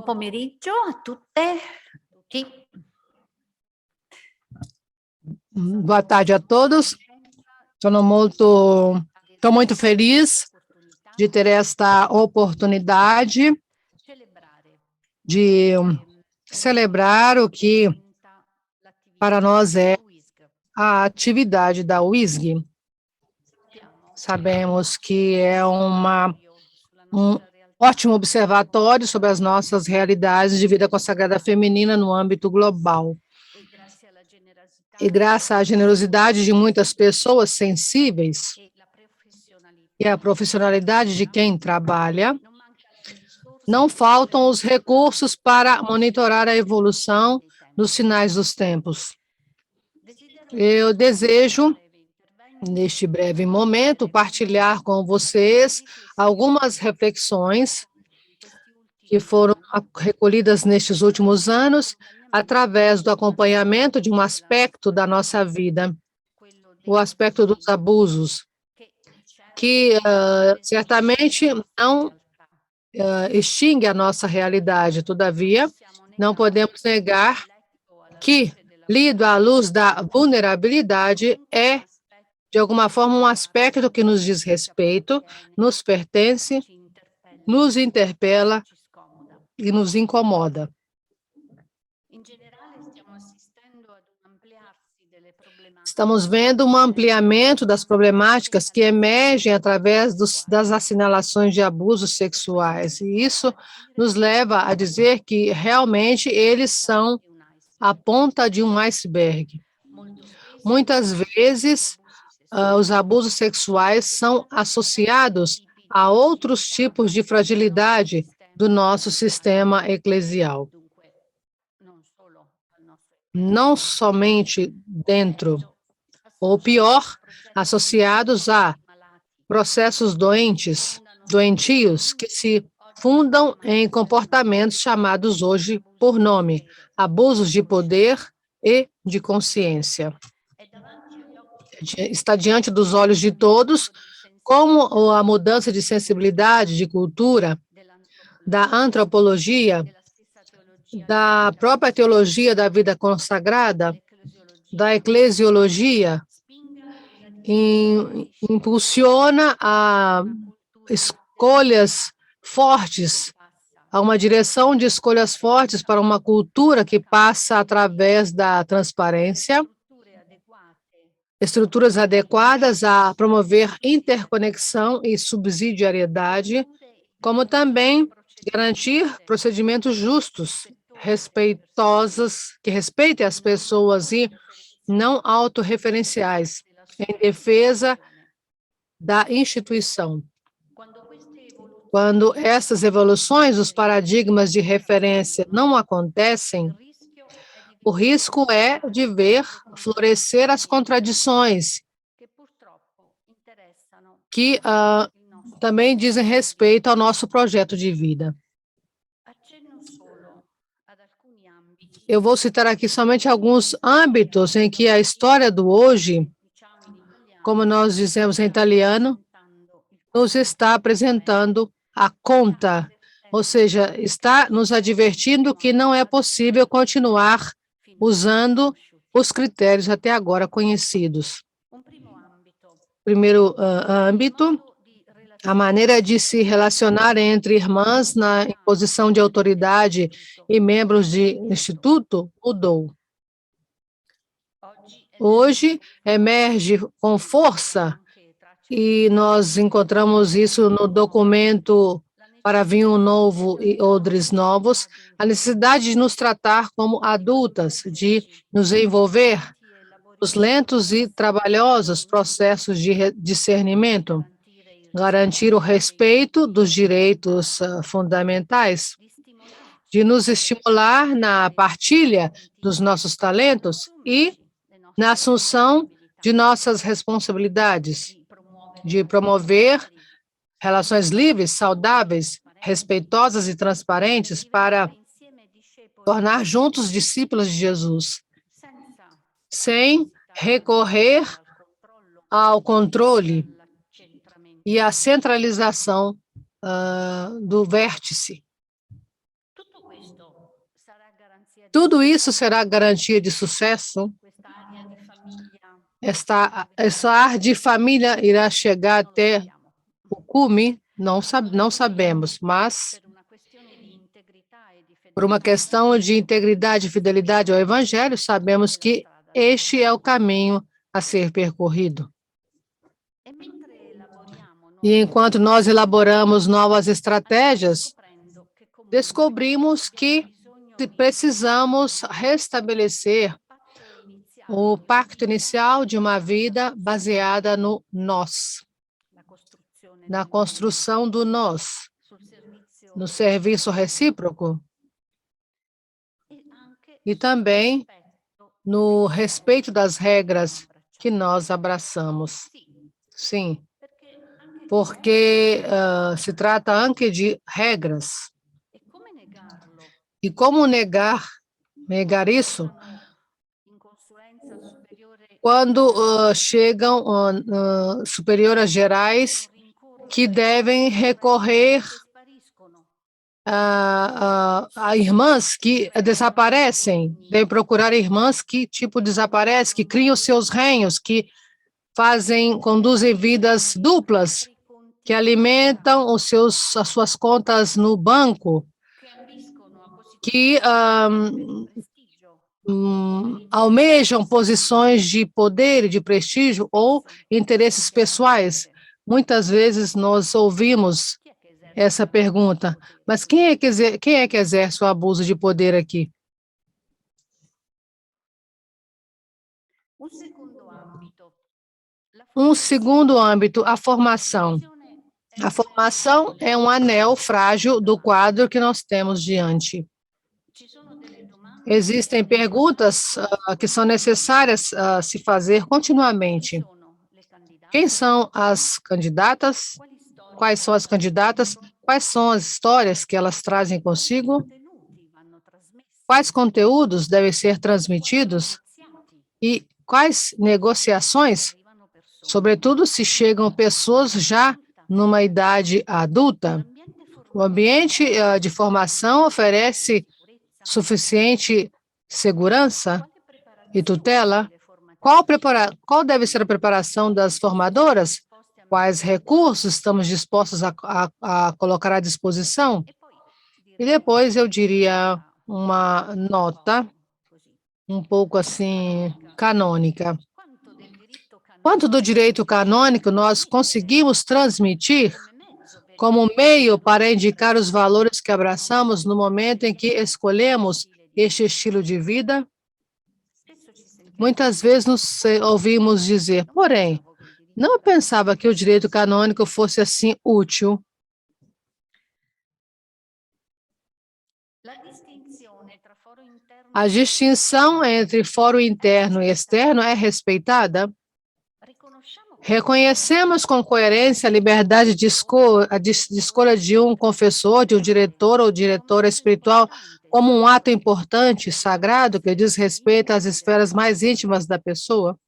pomeriggio a tutte, tutti. Boa tarde a todos. Estou muito feliz de ter esta oportunidade de celebrar o que para nós é a atividade da UISG. Sabemos que é um ótimo observatório sobre as nossas realidades de vida consagrada feminina no âmbito global. E graças à generosidade de muitas pessoas sensíveis e à profissionalidade de quem trabalha, não faltam os recursos para monitorar a evolução dos sinais dos tempos. Eu desejo, neste breve momento, partilhar com vocês algumas reflexões que foram recolhidas nestes últimos anos através do acompanhamento de um aspecto da nossa vida, o aspecto dos abusos, que certamente não extingue a nossa realidade. Todavia, não podemos negar que, lido à luz da vulnerabilidade, é, de alguma forma, um aspecto que nos diz respeito, nos pertence, nos interpela e nos incomoda. Estamos vendo um ampliamento das problemáticas que emergem através das assinalações de abusos sexuais. E isso nos leva a dizer que realmente eles são a ponta de um iceberg. Muitas vezes, os abusos sexuais são associados a outros tipos de fragilidade do nosso sistema eclesial. Não somente dentro, ou pior, associados a processos doentios, que se fundam em comportamentos chamados hoje por nome, abusos de poder e de consciência. Está diante dos olhos de todos como a mudança de sensibilidade, de cultura, da antropologia, da própria teologia da vida consagrada, da eclesiologia, impulsiona a escolhas fortes, a uma direção de escolhas fortes para uma cultura que passa através da transparência, estruturas adequadas a promover interconexão e subsidiariedade, como também garantir procedimentos justos, respeitosos, que respeitem as pessoas e não autorreferenciais, em defesa da instituição. Quando essas evoluções, os paradigmas de referência não acontecem, o risco é de ver florescer as contradições, que também dizem respeito ao nosso projeto de vida. Eu vou citar aqui somente alguns âmbitos em que a história do hoje, como nós dizemos em italiano, nos está apresentando a conta, ou seja, está nos advertindo que não é possível continuar usando os critérios até agora conhecidos. Primeiro âmbito, a maneira de se relacionar entre irmãs na posição de autoridade e membros de instituto mudou. Hoje emerge com força, e nós encontramos isso no documento Para Vinho Novo e Odres Novos, a necessidade de nos tratar como adultas, de nos envolver nos lentos e trabalhosos processos de discernimento, garantir o respeito dos direitos fundamentais, de nos estimular na partilha dos nossos talentos e na assunção de nossas responsabilidades, de promover relações livres, saudáveis, respeitosas e transparentes para tornar juntos discípulos de Jesus, sem recorrer ao controle e à centralização do vértice. Tudo isso será garantia de sucesso? Essa área de família irá chegar até o cume? Não sabemos, mas por uma questão de integridade e fidelidade ao Evangelho, sabemos que este é o caminho a ser percorrido. E enquanto nós elaboramos novas estratégias, descobrimos que precisamos restabelecer o pacto inicial de uma vida baseada no nós, na construção do nós, no serviço recíproco e também no respeito das regras que nós abraçamos. Sim, porque se trata anche de regras. E como negar isso? Quando chegam superiores gerais que devem recorrer a irmãs que desaparecem, devem procurar irmãs que desaparecem, que criam seus reinos, que conduzem vidas duplas, que alimentam as suas contas no banco, que almejam posições de poder e de prestígio ou interesses pessoais. Muitas vezes nós ouvimos essa pergunta, mas quem é que exerce o abuso de poder aqui? Um segundo âmbito, a formação. A formação é um anel frágil do quadro que nós temos diante. Existem perguntas que são necessárias se fazer continuamente. Quem são as candidatas? Quais são as candidatas? Quais são as histórias que elas trazem consigo? Quais conteúdos devem ser transmitidos? E quais negociações, sobretudo se chegam pessoas já numa idade adulta? O ambiente de formação oferece suficiente segurança e tutela? Qual deve ser a preparação das formadoras? Quais recursos estamos dispostos a colocar à disposição? E depois eu diria uma nota um pouco assim canônica. Quanto do direito canônico nós conseguimos transmitir como meio para indicar os valores que abraçamos no momento em que escolhemos este estilo de vida? Muitas vezes nos ouvimos dizer, porém, não pensava que o direito canônico fosse assim útil. A distinção entre foro interno e externo é respeitada? Reconhecemos com coerência a liberdade de escolha de um confessor, de um diretor ou diretora espiritual como um ato importante, sagrado, que diz respeito às esferas mais íntimas da pessoa?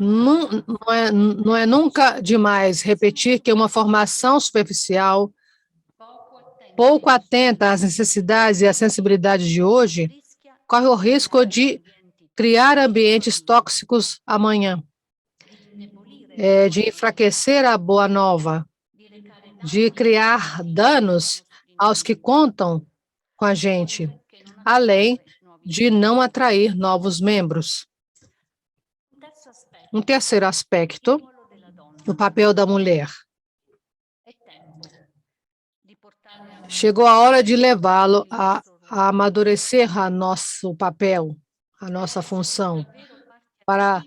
Não é nunca demais repetir que uma formação superficial, pouco atenta às necessidades e à sensibilidade de hoje, corre o risco de criar ambientes tóxicos amanhã, de enfraquecer a boa nova, de criar danos aos que contam com a gente, além de não atrair novos membros. Um terceiro aspecto, o papel da mulher. Chegou a hora de levá-lo a amadurecer nosso papel, a nossa função, para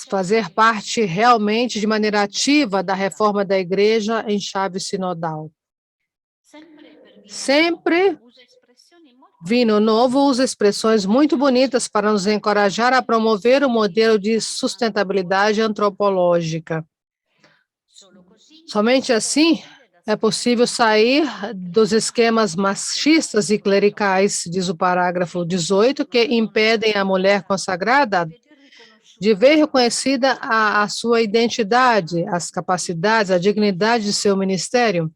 fazer parte realmente de maneira ativa da reforma da igreja em chave sinodal. Sempre Vinho Novo usa expressões muito bonitas para nos encorajar a promover o modelo de sustentabilidade antropológica. Somente assim é possível sair dos esquemas machistas e clericais, diz o parágrafo 18, que impedem a mulher consagrada de ver reconhecida a sua identidade, as capacidades, a dignidade de seu ministério.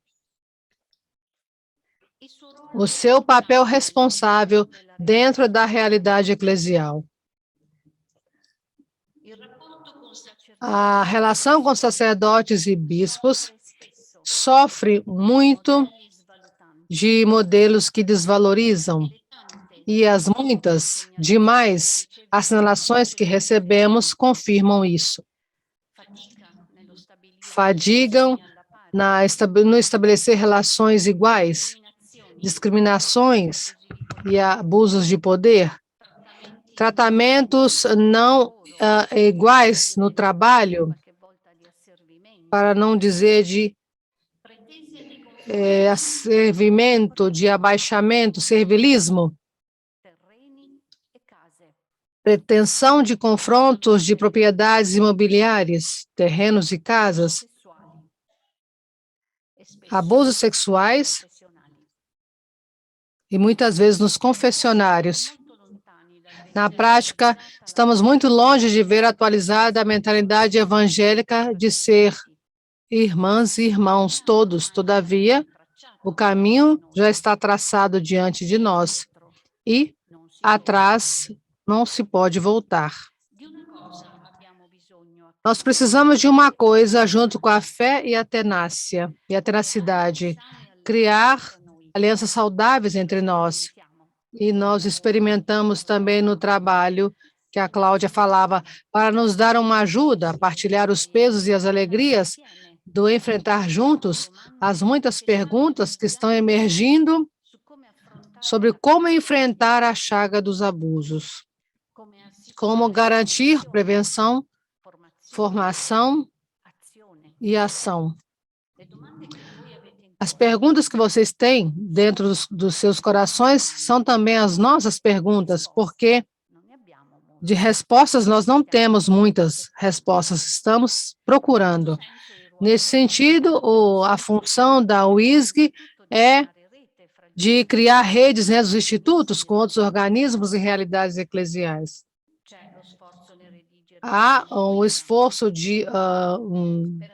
o seu papel responsável dentro da realidade eclesial. A relação com sacerdotes e bispos sofre muito de modelos que desvalorizam, e as muitas, demais, assinalações que recebemos confirmam isso. Fadigam no estabelecer relações iguais, discriminações e abusos de poder, tratamentos não iguais no trabalho, para não dizer de servimento, de abaixamento, servilismo, pretensão de confrontos de propriedades imobiliárias, terrenos e casas, abusos sexuais e muitas vezes nos confessionários. Na prática, estamos muito longe de ver atualizada a mentalidade evangélica de ser irmãs e irmãos todos. Todavia, o caminho já está traçado diante de nós e atrás não se pode voltar. Nós precisamos de uma coisa junto com a fé e a tenacidade, criar alianças saudáveis entre nós. E nós experimentamos também no trabalho que a Cláudia falava, para nos dar uma ajuda, partilhar os pesos e as alegrias do enfrentar juntos as muitas perguntas que estão emergindo sobre como enfrentar a chaga dos abusos, como garantir prevenção, formação e ação. As perguntas que vocês têm dentro dos seus corações são também as nossas perguntas, porque de respostas nós não temos muitas respostas, estamos procurando. Nesse sentido, a função da UISG é de criar redes, né, dos institutos com outros organismos e realidades eclesiais. Há um esforço de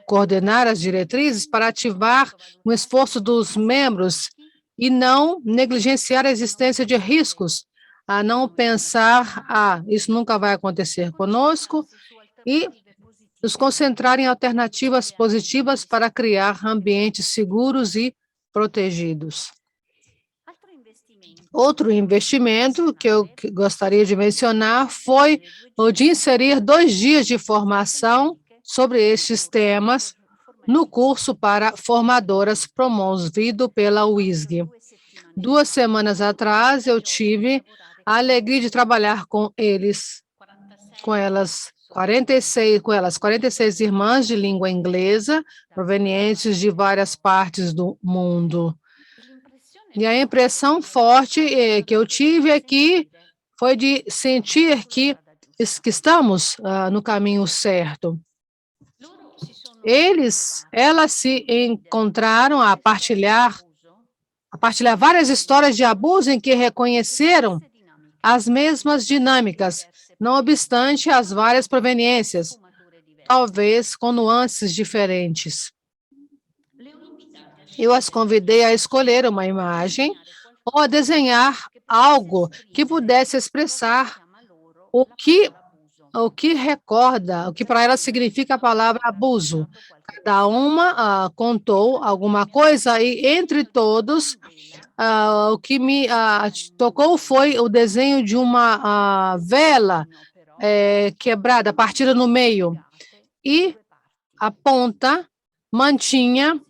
coordenar as diretrizes para ativar um esforço dos membros e não negligenciar a existência de riscos, a não pensar, isso nunca vai acontecer conosco, e nos concentrar em alternativas positivas para criar ambientes seguros e protegidos. Outro investimento que eu gostaria de mencionar foi o de inserir 2 dias de formação sobre estes temas no curso para formadoras promovido pela UISG. 2 semanas atrás, eu tive a alegria de trabalhar com elas, 46 irmãs de língua inglesa, provenientes de várias partes do mundo. E a impressão forte que eu tive aqui foi de sentir que estamos no caminho certo. Elas se encontraram a partilhar várias histórias de abuso em que reconheceram as mesmas dinâmicas, não obstante as várias proveniências, talvez com nuances diferentes. Eu as convidei a escolher uma imagem ou a desenhar algo que pudesse expressar o que recorda, o que para elas significa a palavra abuso. Cada uma contou alguma coisa e, entre todos, o que me tocou foi o desenho de uma vela quebrada, partida no meio, e a ponta mantinha,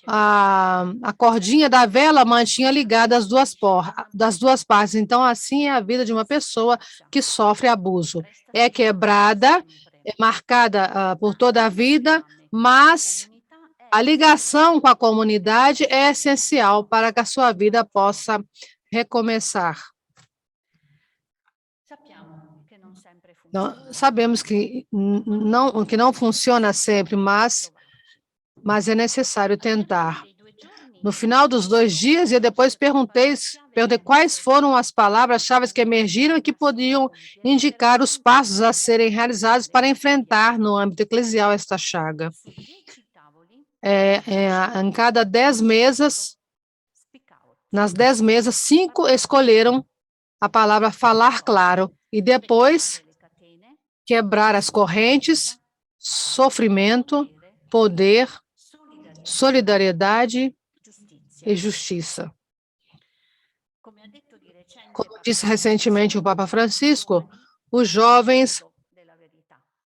a cordinha da vela mantinha ligada das duas partes. Então, assim é a vida de uma pessoa que sofre abuso. É quebrada, é marcada por toda a vida, mas a ligação com a comunidade é essencial para que a sua vida possa recomeçar. Sabemos que não funciona sempre, mas é necessário tentar. No final dos 2 dias, eu depois perguntei quais foram as palavras-chave que emergiram e que podiam indicar os passos a serem realizados para enfrentar, no âmbito eclesial, esta chaga. Em cada 10 mesas, nas 10 mesas, 5 escolheram a palavra falar claro e depois quebrar as correntes, sofrimento, poder, solidariedade e justiça. Como disse recentemente o Papa Francisco, os jovens,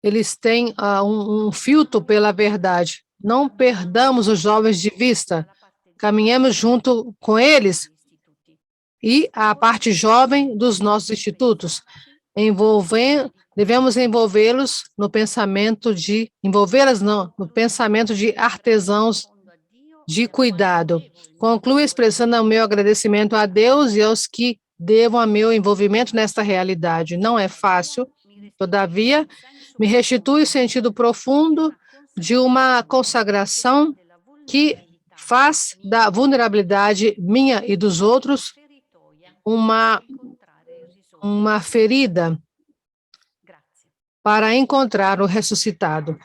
eles têm um filtro pela verdade. Não perdamos os jovens de vista. Caminhemos junto com eles e a parte jovem dos nossos institutos. Devemos envolvê-los no pensamento de artesãos de cuidado. Concluo expressando o meu agradecimento a Deus e aos que devam a meu envolvimento nesta realidade. Não é fácil, todavia, me restitui o sentido profundo de uma consagração que faz da vulnerabilidade minha e dos outros uma ferida para encontrar o ressuscitado.